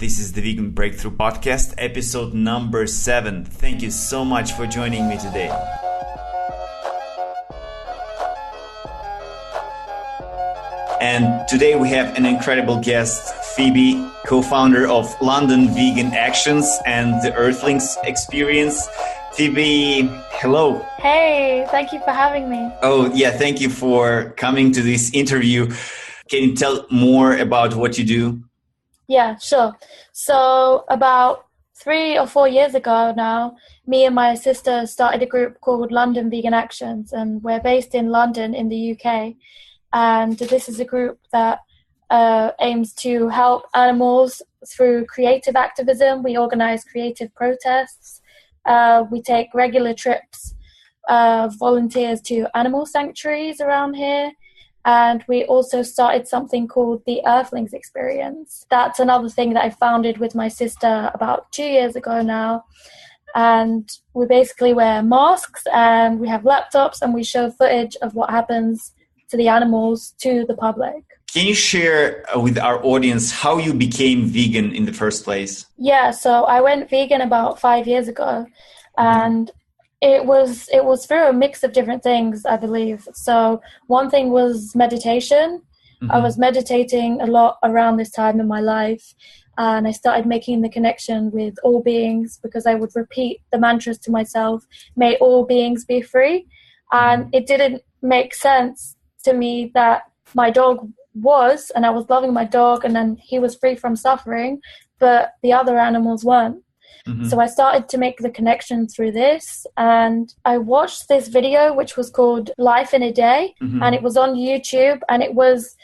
This is the Vegan Breakthrough Podcast, episode number 7. Thank you so much for joining me today. And today we have an incredible guest, Phoebe, co-founder of London Vegan Actions and the Earthlings Experience. Phoebe, hello. Hey, thank you for having me. Oh, yeah, thank you for coming to this interview. Can you tell more about what you do? Yeah, sure. So about 3 or 4 years ago now, me and my sister started a group called London Vegan Actions, and we're based in London in the UK. And this is a group that aims to help animals through creative activism. We organize creative protests. We take regular trips, volunteers to animal sanctuaries around here. And we also started something called the Earthlings Experience. That's another thing that I founded with my sister about 2 years ago now. And we basically wear masks and we have laptops and we show footage of what happens to the animals to the public. Can you share with our audience how you became vegan in the first place? Yeah, so I went vegan about 5 years ago, and it was through a mix of different things, I believe. So one thing was meditation. I was meditating a lot around this time in my life, and I started making the connection with all beings because I would repeat the mantras to myself, may all beings be free. And it didn't make sense to me that my dog was, and I was loving my dog, and then he was free from suffering, but the other animals weren't. So I started to make the connection through this, and I watched this video which was called Life in a Day, and it was on YouTube, and it was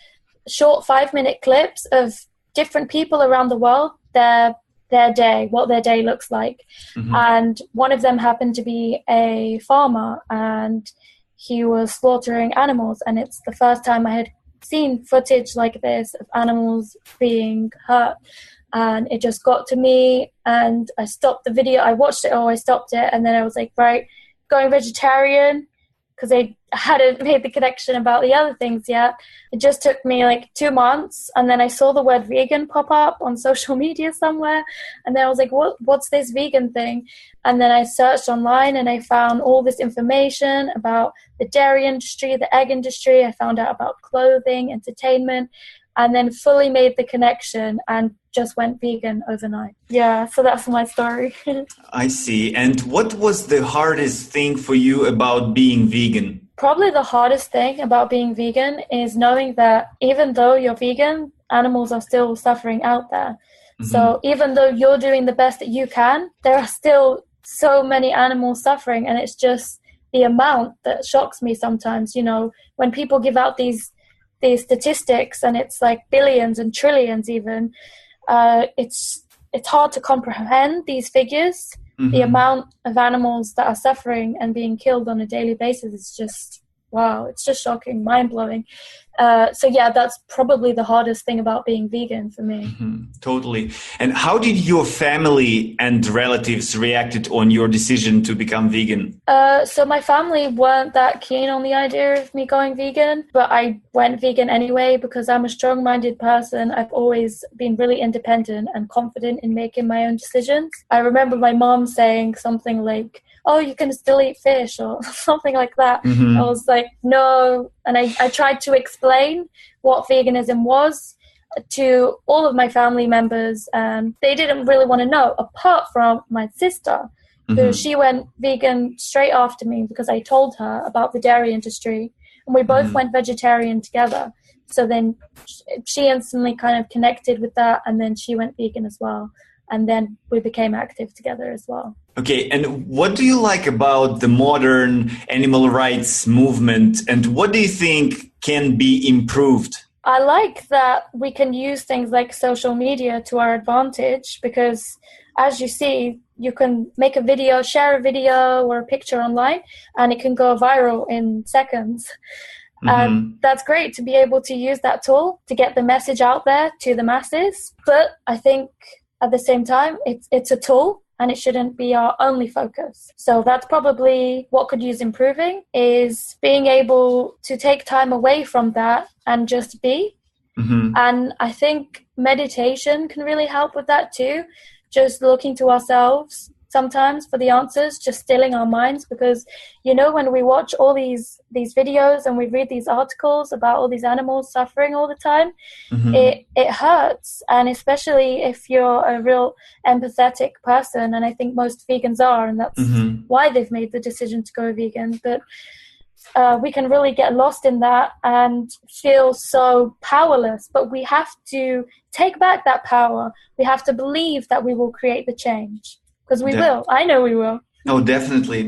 short 5-minute clips of different people around the world, their day, what their day looks like. And one of them happened to be a farmer, and he was slaughtering animals, and it's the first time I had seen footage like this of animals being hurt. And it just got to me, and I stopped the video. I watched it all, I stopped it, and then I was like, right, going vegetarian, because I hadn't made the connection about the other things yet. It just took me like 2 months, and then I saw the word vegan pop up on social media somewhere, and then I was like, what's this vegan thing? And then I searched online, and I found all this information about the dairy industry, the egg industry. I found out about clothing, entertainment, and then fully made the connection and just went vegan overnight. Yeah, so that's my story. I see. And what was the hardest thing for you about being vegan? Probably the hardest thing about being vegan is knowing that even though you're vegan, animals are still suffering out there. So even though you're doing the best that you can, there are still so many animals suffering, and it's just the amount that shocks me sometimes. You know, when people give out these statistics, and it's like billions and trillions even, it's hard to comprehend these figures. The amount of animals that are suffering and being killed on a daily basis is just, wow, it's just shocking, mind-blowing. So yeah, that's probably the hardest thing about being vegan for me. Totally. And how did your family and relatives reacted on your decision to become vegan? So my family weren't that keen on the idea of me going vegan, but I went vegan anyway because I'm a strong-minded person. I've always been really independent and confident in making my own decisions. I remember my mom saying something like, oh, you can still eat fish or something like that. I was like, no. And I tried to explain what veganism was to all of my family members, and they didn't really want to know, apart from my sister, who she went vegan straight after me because I told her about the dairy industry, and we both went vegetarian together. So then she instantly kind of connected with that, and then she went vegan as well. And then we became active together as well. Okay, and what do you like about the modern animal rights movement, and what do you think can be improved? I like that we can use things like social media to our advantage because, as you see, you can make a video, share a video or a picture online, and it can go viral in seconds. And that's great to be able to use that tool to get the message out there to the masses. But I think at the same time, it's a tool, and it shouldn't be our only focus. So that's probably what could use improving, is being able to take time away from that and just be. And I think meditation can really help with that too. Just looking to ourselves sometimes for the answers, just stilling our minds, because when we watch all these videos and we read these articles about all these animals suffering all the time, it hurts. And especially if you're a real empathetic person, and I think most vegans are, and that's why they've made the decision to go vegan. But we can really get lost in that and feel so powerless. But we have to take back that power. We have to believe that we will create the change, because we will. I know we will. Oh, definitely.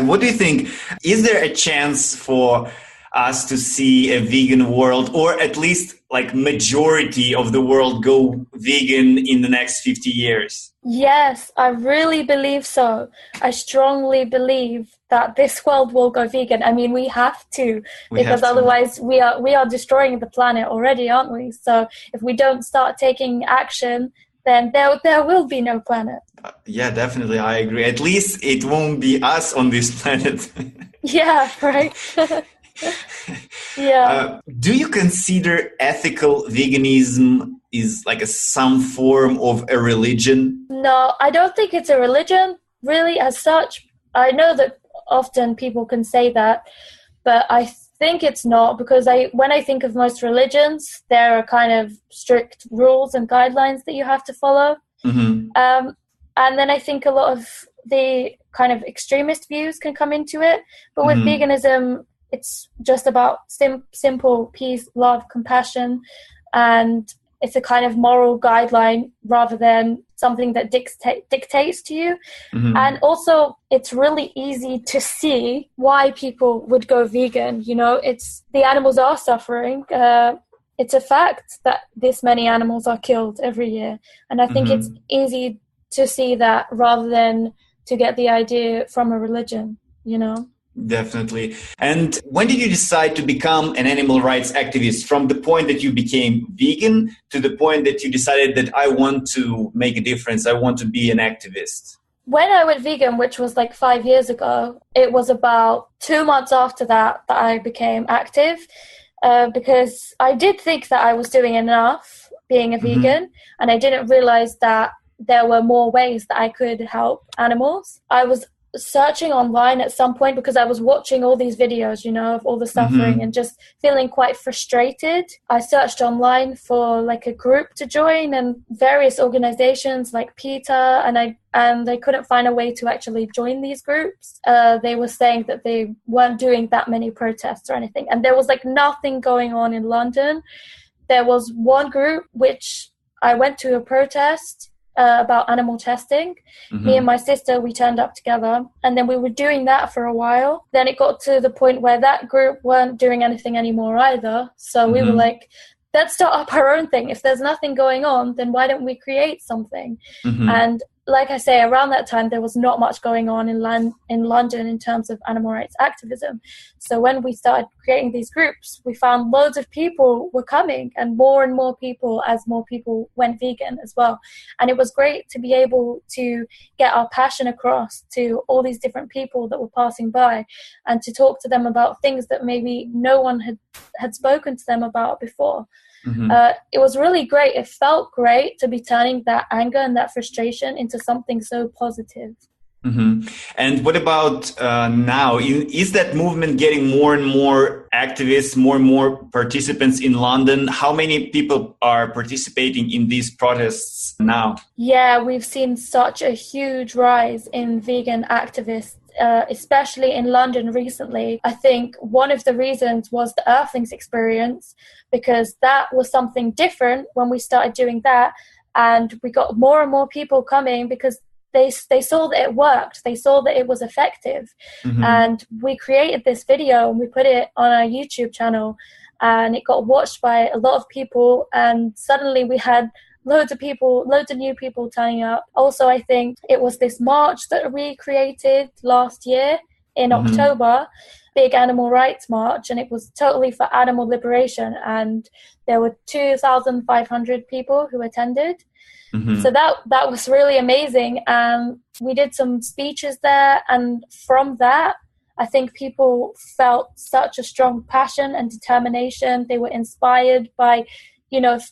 What do you think? Is there a chance for us to see a vegan world, or at least like majority of the world go vegan in the next 50 years? Yes, I really believe so. I strongly believe that this world will go vegan. I mean, we have to, because otherwise we are destroying the planet already, aren't we? So if we don't start taking action, then there will be no planet. Yeah, definitely. I agree. At least it won't be us on this planet. Yeah, right. Yeah. Do you consider ethical veganism is like some form of a religion? No, I don't think it's a religion really as such. I know that often people can say that, but I think it's not, because when I think of most religions, there are kind of strict rules and guidelines that you have to follow. And then I think a lot of the kind of extremist views can come into it. But with veganism, it's just about simple peace, love, compassion, and it's a kind of moral guideline rather than something that dictates to you. And also, it's really easy to see why people would go vegan. It's the animals are suffering. It's a fact that this many animals are killed every year. And I think it's easy to see that rather than to get the idea from a religion, Definitely. And when did you decide to become an animal rights activist? From the point that you became vegan to the point that you decided that I want to make a difference, I want to be an activist? When I went vegan, which was like 5 years ago, it was about 2 months after that I became active, because I did think that I was doing enough being a vegan, and I didn't realize that there were more ways that I could help animals. I was searching online at some point because I was watching all these videos, of all the suffering and just feeling quite frustrated. I searched online for like a group to join and various organizations like PETA, and I couldn't find a way to actually join these groups. They were saying that they weren't doing that many protests or anything, and there was like nothing going on in London. There was one group which I went to a protest about animal testing. Me and my sister, we turned up together, and then we were doing that for a while. Then it got to the point where that group weren't doing anything anymore either. So we were like, let's start up our own thing. If there's nothing going on, then why don't we create something? And like I say, around that time, there was not much going on in London in terms of animal rights activism. So when we started creating these groups, we found loads of people were coming, and more people as more people went vegan as well. And it was great to be able to get our passion across to all these different people that were passing by, and to talk to them about things that maybe no one had spoken to them about before. It was really great. It felt great to be turning that anger and that frustration into something so positive. And what about now? Is that movement getting more and more activists, more and more participants in London? How many people are participating in these protests now? Yeah, we've seen such a huge rise in vegan activists, especially in London recently. I think one of the reasons was the Earthlings experience, because that was something different when we started doing that, and we got more and more people coming because they saw that it worked. They saw that it was effective. And we created this video and we put it on our YouTube channel, and it got watched by a lot of people, and suddenly we had loads of new people turning up. Also, I think it was this march that we created last year in October, big animal rights march, and it was totally for animal liberation, and there were 2,500 people who attended. So that was really amazing, and we did some speeches there, and from that I think people felt such a strong passion and determination. They were inspired by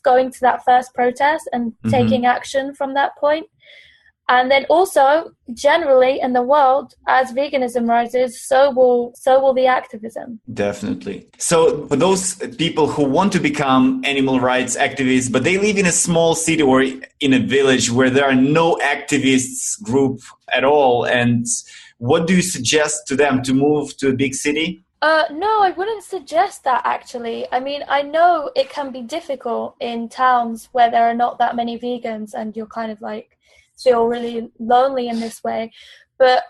going to that first protest and taking action from that point. And then also, generally in the world, as veganism rises, so will the activism. Definitely. So for those people who want to become animal rights activists, but they live in a small city or in a village where there are no activists group at all, and what do you suggest to them, to move to a big city? No, I wouldn't suggest that, actually. I mean, I know it can be difficult in towns where there are not that many vegans and you're kind of like feel really lonely in this way. But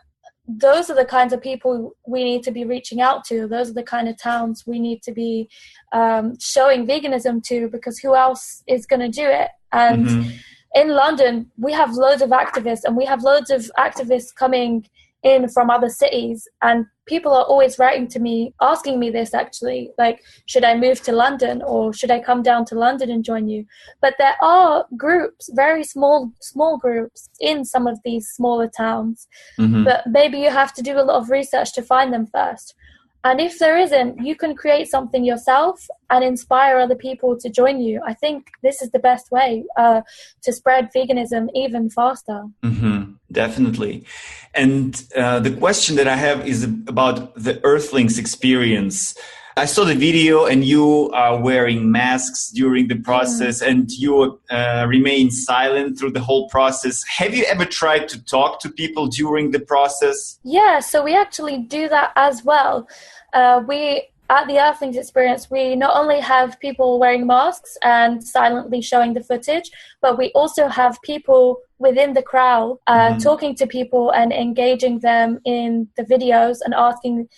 those are the kinds of people we need to be reaching out to. Those are the kind of towns we need to be showing veganism to, because who else is going to do it? And in London, we have loads of activists, and we have loads of activists coming in from other cities, and people are always writing to me asking me this, actually, like, should I move to London or should I come down to London and join you? But there are groups, very small groups in some of these smaller towns, but maybe you have to do a lot of research to find them first. And if there isn't, you can create something yourself and inspire other people to join you. I think this is the best way to spread veganism even faster. Definitely. And the question that I have is about the Earthlings experience. I saw the video, and you are wearing masks during the process, and you remain silent through the whole process. Have you ever tried to talk to people during the process? Yeah, so we actually do that as well. At the Earthlings experience, we not only have people wearing masks and silently showing the footage, but we also have people within the crowd talking to people and engaging them in the videos and asking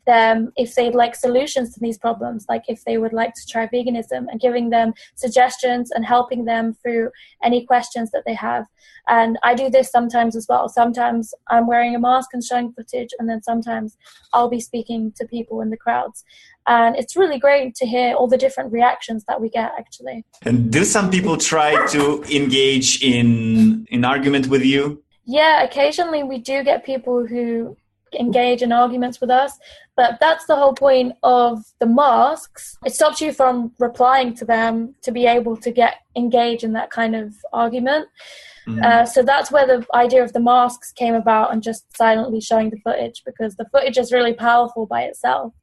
them if they'd like solutions to these problems, like if they would like to try veganism, and giving them suggestions and helping them through any questions that they have. And I do this sometimes as well. Sometimes I'm wearing a mask and showing footage, and then sometimes I'll be speaking to people in the crowds. And it's really great to hear all the different reactions that we get, actually. And do some people try to engage in argument with you? Yeah, occasionally we do get people who engage in arguments with us, but that's the whole point of the masks. It stops you from replying to them to be able to engage in that kind of argument. So that's where the idea of the masks came about, and just silently showing the footage, because the footage is really powerful by itself.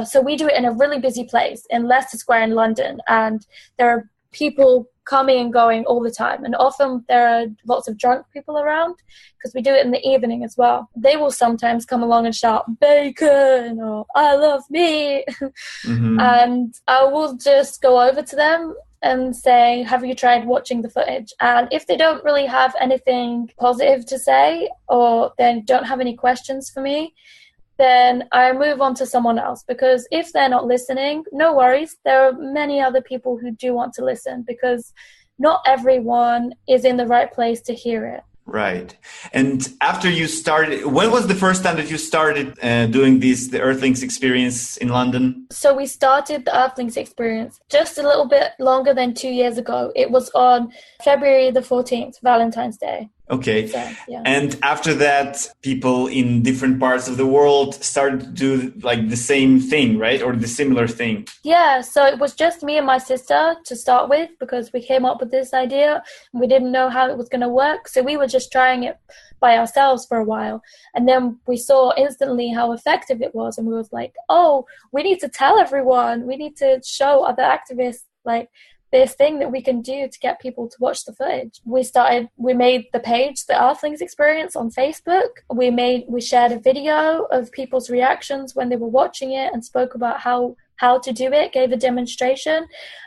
So we do it in a really busy place in Leicester Square in London, and there are people coming and going all the time, and often there are lots of drunk people around, because we do it in the evening as well. They will sometimes come along and shout bacon or I love meat and I will just go over to them and say, have you tried watching the footage? And if they don't really have anything positive to say, or they don't have any questions for me, then I move on to someone else. Because if they're not listening, no worries. There are many other people who do want to listen, because not everyone is in the right place to hear it. Right. And after you started, when was the first time that you started doing the Earthlings experience in London? So we started the Earthlings experience just a little bit longer than 2 years ago. It was on February the 14th, Valentine's Day. Okay. So, yeah. And after that, people in different parts of the world started to do like the same thing, right? Or the similar thing. Yeah. So it was just me and my sister to start with, because we came up with this idea and we didn't know how it was going to work. So we were just trying it by ourselves for a while. And then we saw instantly how effective it was. And we was like, oh, we need to tell everyone. We need to show other activists like this thing that we can do to get people to watch the footage. We made the page, the Earthlings Experience, on Facebook. We shared a video of people's reactions when they were watching it and spoke about how to do it, gave a demonstration.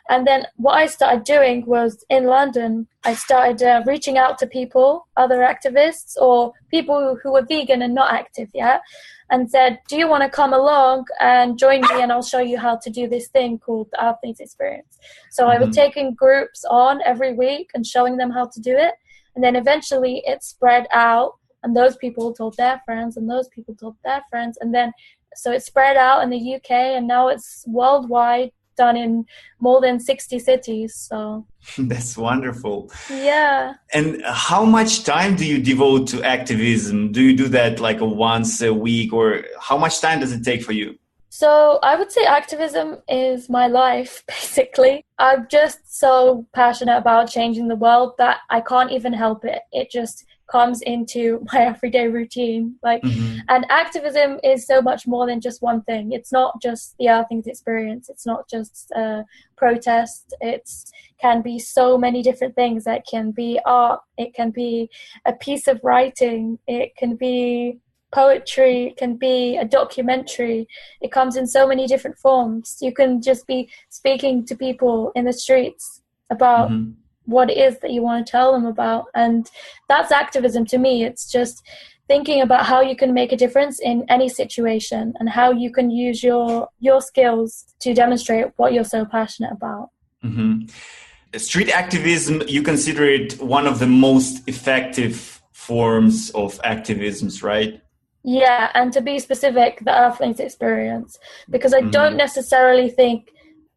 And then what I started doing was, in London, I started reaching out to people, other activists or people who were vegan and not active yet, and said, do you want to come along and join me, and I'll show you how to do this thing called the Earthlings Experience. So I was taking groups on every week and showing them how to do it. And then eventually it spread out, and those people told their friends, and those people told their friends. And then so it spread out in the UK, and now it's worldwide, done in more than 60 cities. So that's wonderful. Yeah. And how much time do you devote to activism? Do you do that like once a week, or how much time does it take for you? So I would say activism is my life, basically. I'm just so passionate about changing the world that I can't even help it. It just comes into my everyday routine. Mm-hmm. And activism is so much more than just one thing. It's not just the Earthlings experience. It's not just a protest. It can be so many different things. It can be art. It can be a piece of writing. It can be poetry. It can be a documentary. It comes in so many different forms. You can just be speaking to people in the streets about Mm-hmm. what it is that you want to tell them about. And that's activism to me. It's just thinking about how you can make a difference in any situation and how you can use your skills to demonstrate what you're so passionate about. Mm-hmm. Street activism, you consider it one of the most effective forms of activisms, right? Yeah, and to be specific, the Earthlings experience, because I don't necessarily think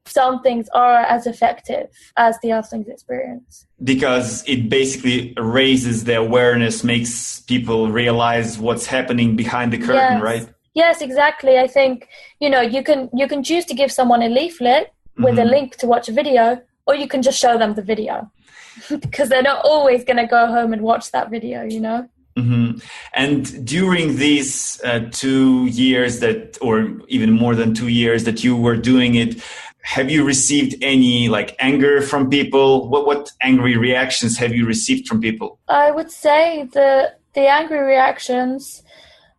some things are as effective as the Earthlings experience. Because it basically raises the awareness, makes people realize what's happening behind the curtain, Yes. right? Yes, exactly. I think, you can choose to give someone a leaflet with a link to watch a video, or you can just show them the video because they're not always going to go home and watch that video, Mm-hmm. And during these 2 years or even more than 2 years that you were doing it, have you received any anger from people? What angry reactions have you received from people? I would say that the angry reactions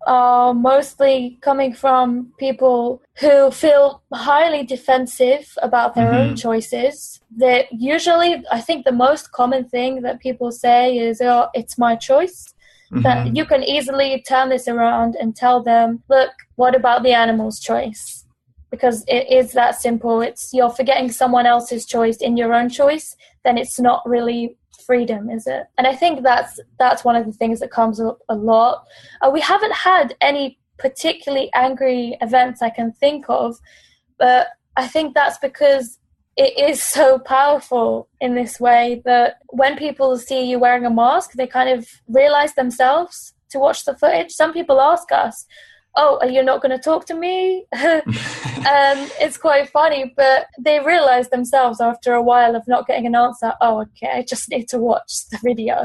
are mostly coming from people who feel highly defensive about their own choices. That usually, I think the most common thing that people say is, "Oh, it's my choice." That you can easily turn this around and tell them, "Look, what about the animal's choice?" Because it is that simple. It's you're forgetting someone else's choice in your own choice, then it's not really freedom, is it? And I think that's one of the things that comes up a lot. We haven't had any particularly angry events I can think of, but I think that's because it is so powerful in this way that when people see you wearing a mask, they kind of realize themselves to watch the footage. Some people ask us, "Oh, are you not going to talk to me?" And it's quite funny, but they realize themselves after a while of not getting an answer, "Oh, okay, I just need to watch the video."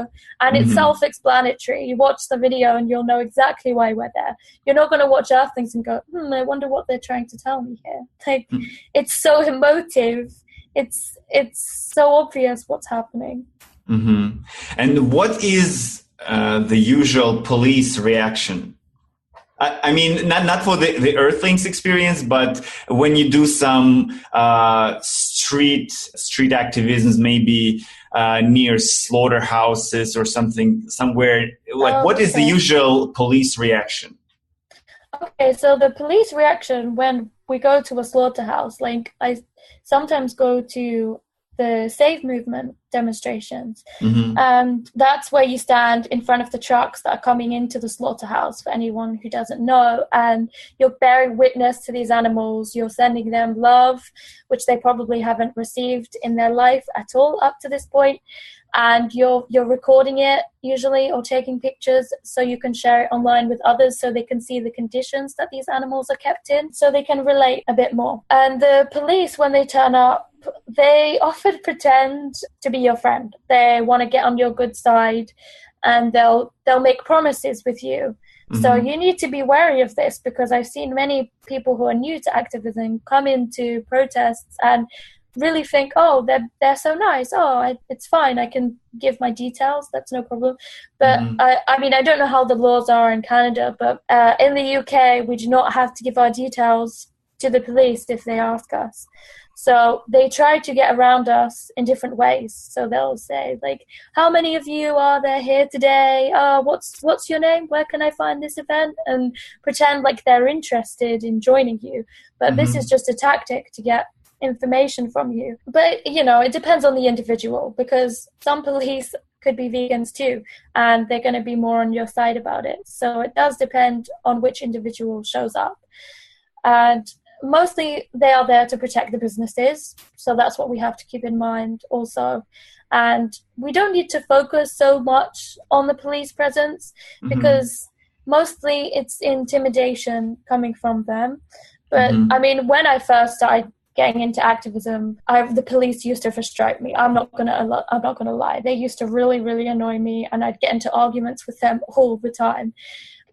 And it's self-explanatory. You watch the video and you'll know exactly why we're there. You're not going to watch Earthlings and go, I wonder what they're trying to tell me here. It's so emotive. It's so obvious what's happening. And what is the usual police reaction? I mean, not for the Earthlings experience, but when you do some street activisms, maybe near slaughterhouses or somewhere, what is the usual police reaction? Okay, so the police reaction when we go to a slaughterhouse, I sometimes go to the Save Movement demonstrations. And that's where you stand in front of the trucks that are coming into the slaughterhouse, for anyone who doesn't know, and you're bearing witness to these animals. You're sending them love, which they probably haven't received in their life at all up to this point. And you're recording it usually or taking pictures so you can share it online with others so they can see the conditions that these animals are kept in, so they can relate a bit more. And the police, when they turn up, they often pretend to be your friend. They want to get on your good side and they'll make promises with you. So you need to be wary of this, because I've seen many people who are new to activism come into protests and really think, "Oh, they're so nice. Oh, it's fine. I can give my details. That's no problem." But I mean, I don't know how the laws are in Canada, but in the UK, we do not have to give our details to the police if they ask us. So they try to get around us in different ways. So they'll say, "How many of you are there here today? What's your name? Where can I find this event?" And pretend like they're interested in joining you. But this is just a tactic to get information from you. But it depends on the individual, because some police could be vegans too, and they're going to be more on your side about it. So it does depend on which individual shows up. And mostly they are there to protect the businesses, so that's what we have to keep in mind also. And we don't need to focus so much on the police presence, because mostly it's intimidation coming from them. But I mean, when I first started getting into activism, the police used to frustrate me. I'm not gonna lie. They used to really, really annoy me, and I'd get into arguments with them all the time.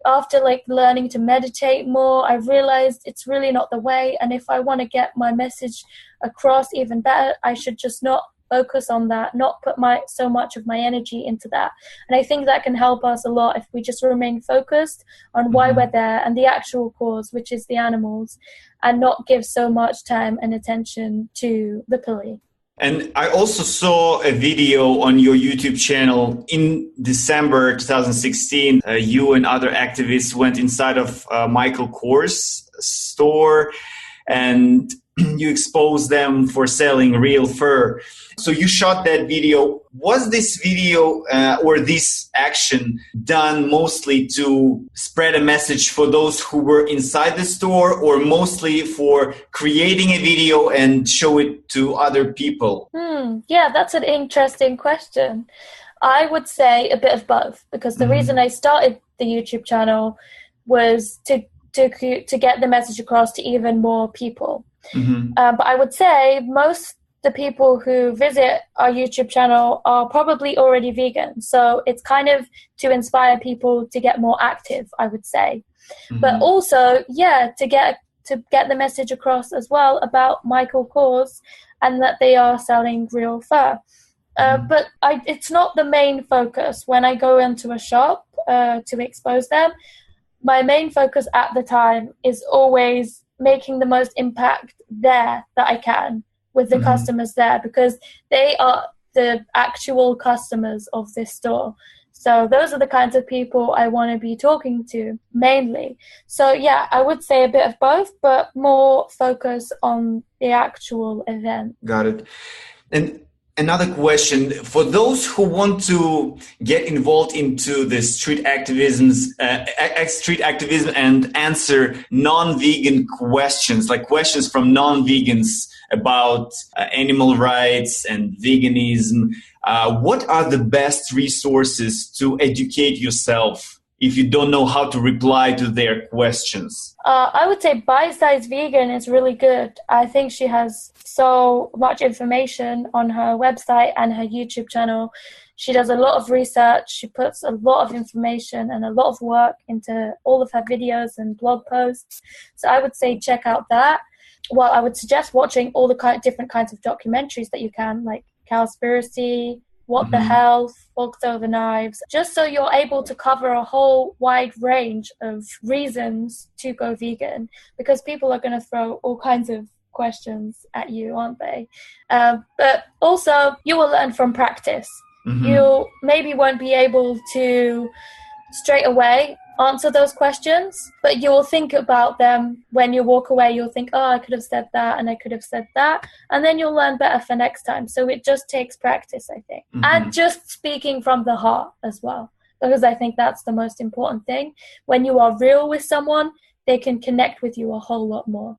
After like learning to meditate more, I realized it's really not the way. And if I want to get my message across even better, I should just not focus on that, not put so much of my energy into that. And I think that can help us a lot if we just remain focused on why we're there and the actual cause, which is the animals, and not give so much time and attention to the police. And I also saw a video on your YouTube channel in December 2016. You and other activists went inside of Michael Kors store and you exposed them for selling real fur. So you shot that video. Was this video or this action done mostly to spread a message for those who were inside the store, or mostly for creating a video and show it to other people? Yeah, that's an interesting question. I would say a bit of both, because the reason I started the YouTube channel was to get the message across to even more people. But I would say most the people who visit our YouTube channel are probably already vegan. So it's kind of to inspire people to get more active, I would say. But also, to get the message across as well about Michael Kors and that they are selling real fur. But it's not the main focus. When I go into a shop to expose them, my main focus at the time is always making the most impact there that I can with the customers there, because they are the actual customers of this store. So those are the kinds of people I want to be talking to mainly. So yeah, I would say a bit of both, but more focus on the actual event. Got it. And another question, for those who want to get involved into the street activism and answer non-vegan questions, like questions from non-vegans about animal rights and veganism, what are the best resources to educate yourself if you don't know how to reply to their questions? I would say Bite Size Vegan is really good. I think she has so much information on her website and her YouTube channel. She does a lot of research. She puts a lot of information and a lot of work into all of her videos and blog posts. So I would say check out that. Well, I would suggest watching all the different kinds of documentaries that you can, like Cowspiracy, What the Health, Forks Over Knives, just so you're able to cover a whole wide range of reasons to go vegan, because people are going to throw all kinds of questions at you, aren't they? But also, you will learn from practice. You maybe won't be able to straight away answer those questions, but you will think about them when you walk away. You'll think, oh, I could have said that and I could have said that, and then you'll learn better for next time. So it just takes practice, I think. And just speaking from the heart as well, because I think that's the most important thing. When you are real with someone, they can connect with you a whole lot more.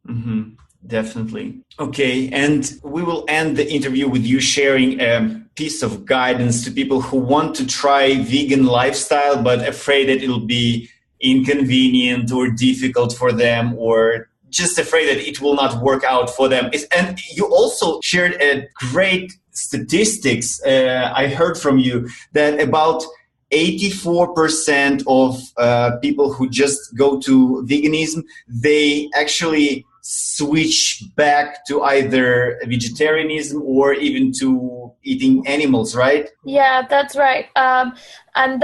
Definitely. Okay, and we will end the interview with you sharing a piece of guidance to people who want to try vegan lifestyle but afraid that it'll be inconvenient or difficult for them, or just afraid that it will not work out for them. And you also shared a great statistics. I heard from you that about 84% of people who just go to veganism, they actually switch back to either vegetarianism or even to eating animals, right? Yeah, that's right. And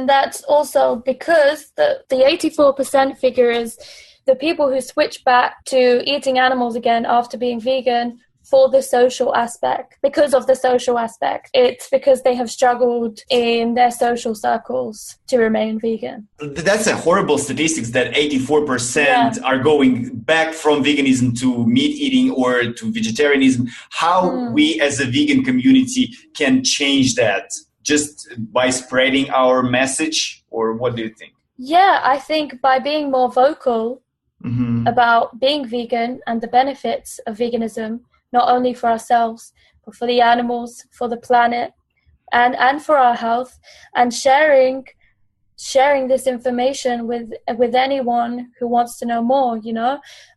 that's also because the 84% figure is the people who switch back to eating animals again after being vegan for the social aspect, because of the social aspect. It's because they have struggled in their social circles to remain vegan. That's a horrible statistics that 84% are going back from veganism to meat eating or to vegetarianism. How we as a vegan community can change that? Just by spreading our message, or what do you think? Yeah, I think by being more vocal about being vegan and the benefits of veganism, not only for ourselves, but for the animals, for the planet, and for our health, and sharing sharing this information with anyone who wants to know more,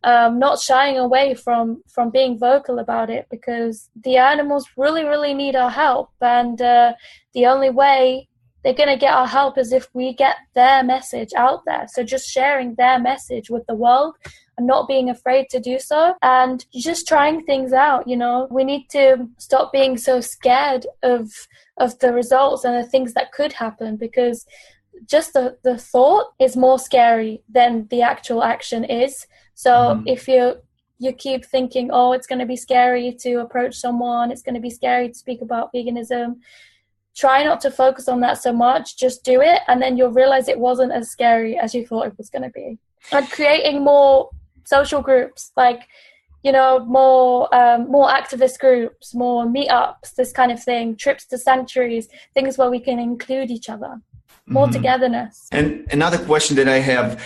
not shying away from being vocal about it, because the animals really, really need our help. And the only way they're going to get our help is if we get their message out there. So just sharing their message with the world and not being afraid to do so, and just trying things out. We need to stop being so scared of the results and the things that could happen, because just the thought is more scary than the actual action is. So if you keep thinking, oh, it's going to be scary to approach someone, it's going to be scary to speak about veganism, try not to focus on that so much. Just do it, and then you'll realize it wasn't as scary as you thought it was going to be. And creating more social groups, like, more activist groups, more meetups, this kind of thing, trips to sanctuaries, things where we can include each other. More togetherness. And another question that I have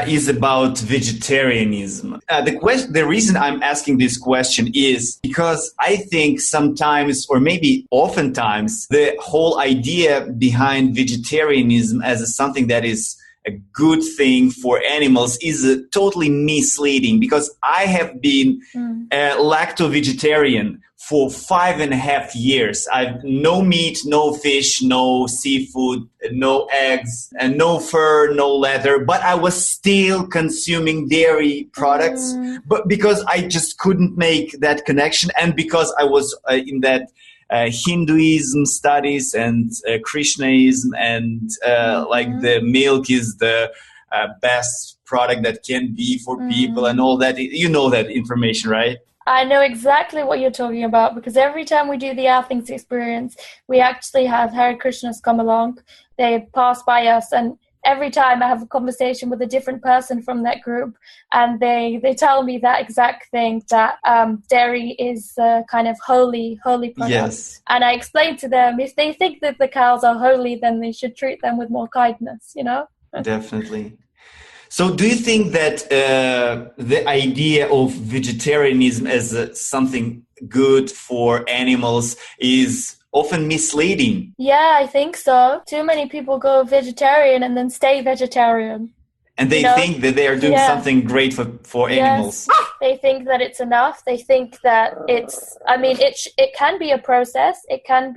is about vegetarianism. The reason I'm asking this question is because I think sometimes, or maybe oftentimes, the whole idea behind vegetarianism as something that is a good thing for animals is totally misleading, because I have been a lacto-vegetarian for 5.5 years. I've no meat, no fish, no seafood, no eggs, and no fur, no leather, but I was still consuming dairy products, but because I just couldn't make that connection, and because I was in that Hinduism studies and Krishnaism, and like the milk is the best product that can be for people and all that. You know that information, right? I know exactly what you're talking about, because every time we do the Earthlings experience, we actually have Hare Krishnas come along. They pass by us, and every time I have a conversation with a different person from that group, and they tell me that exact thing, that dairy is kind of holy product. Yes. And I explain to them, if they think that the cows are holy, then they should treat them with more kindness, Definitely. So do you think that the idea of vegetarianism as something good for animals is often misleading? Yeah, I think so. Too many people go vegetarian and then stay vegetarian. And they think that they are doing something great for animals. They think that it's enough. They think that it can be a process. It can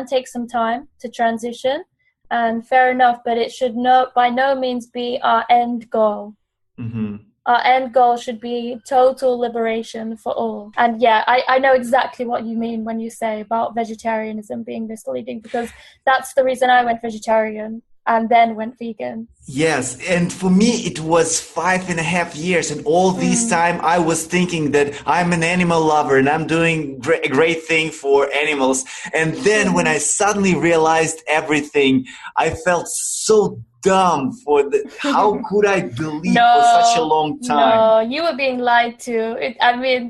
take some time to transition. And fair enough, but it should by no means be our end goal. Our end goal should be total liberation for all. And I know exactly what you mean when you say about vegetarianism being misleading, because that's the reason I went vegetarian and then went vegan. Yes, and for me it was 5.5 years, and all this time I was thinking that I'm an animal lover and I'm doing a great thing for animals. And then when I suddenly realized everything, I felt so dumb how could I believe for such a long time? No, you were being lied to.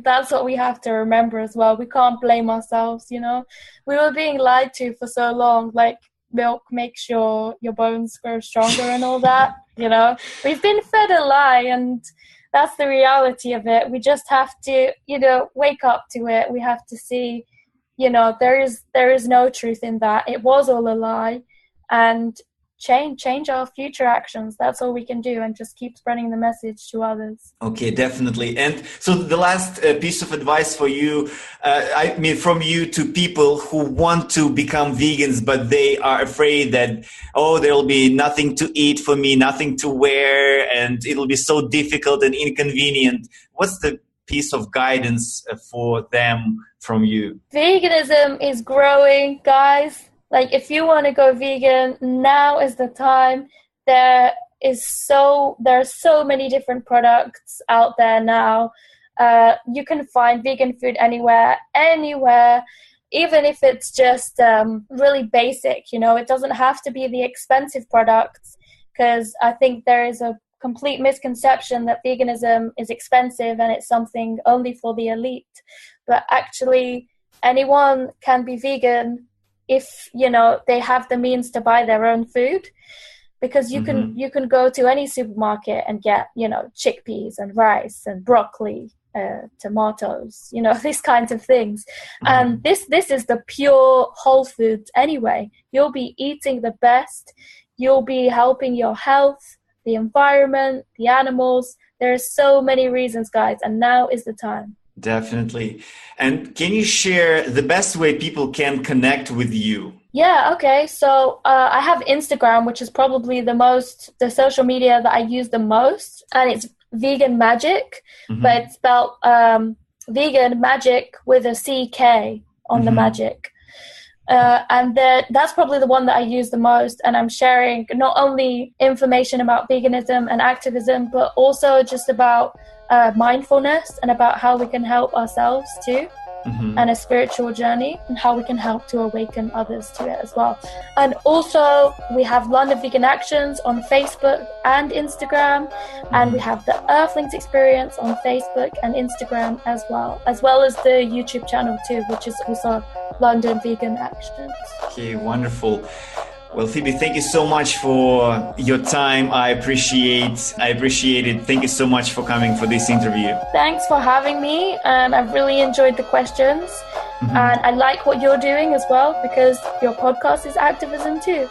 That's what we have to remember as well. We can't blame ourselves, We were being lied to for so long, like milk makes your bones grow stronger and all that, We've been fed a lie, and that's the reality of it. We just have to, wake up to it. We have to see, there is no truth in that. It was all a lie, and change our future actions. That's all we can do, and just keep spreading the message to others. Okay, definitely. And so the last piece of advice for you, from you to people who want to become vegans, but they are afraid that, there'll be nothing to eat for me, nothing to wear, and it'll be so difficult and inconvenient. What's the piece of guidance for them from you? Veganism is growing, guys. Like, if you want to go vegan, now is the time. There are so many different products out there now. You can find vegan food anywhere, even if it's just really basic, It doesn't have to be the expensive products, because I think there is a complete misconception that veganism is expensive and it's something only for the elite. But actually, anyone can be vegan if they have the means to buy their own food, because you can go to any supermarket and get chickpeas and rice and broccoli, tomatoes, these kinds of things. And this is the pure whole foods anyway. You'll be eating the best. you'll be helping your health, the environment, the animals. There are so many reasons, guys, and now is the time. Definitely. And can you share the best way people can connect with you? Yeah, okay. So I have Instagram, which is probably the social media that I use the most, and it's Vegan Magic, but it's spelled Vegan Magic with a CK on the magic. And that's probably the one that I use the most, and I'm sharing not only information about veganism and activism, but also just about mindfulness and about how we can help ourselves too, and a spiritual journey, and how we can help to awaken others to it as well. And also we have London Vegan Actions on Facebook and Instagram, and we have the Earthlings Experience on Facebook and Instagram as well as the YouTube channel too, which is also London Vegan Actions. Okay, wonderful. Well, Phoebe, thank you so much for your time. I appreciate it. Thank you so much for coming for this interview. Thanks for having me, and I've really enjoyed the questions. And I like what you're doing as well, because your podcast is activism too.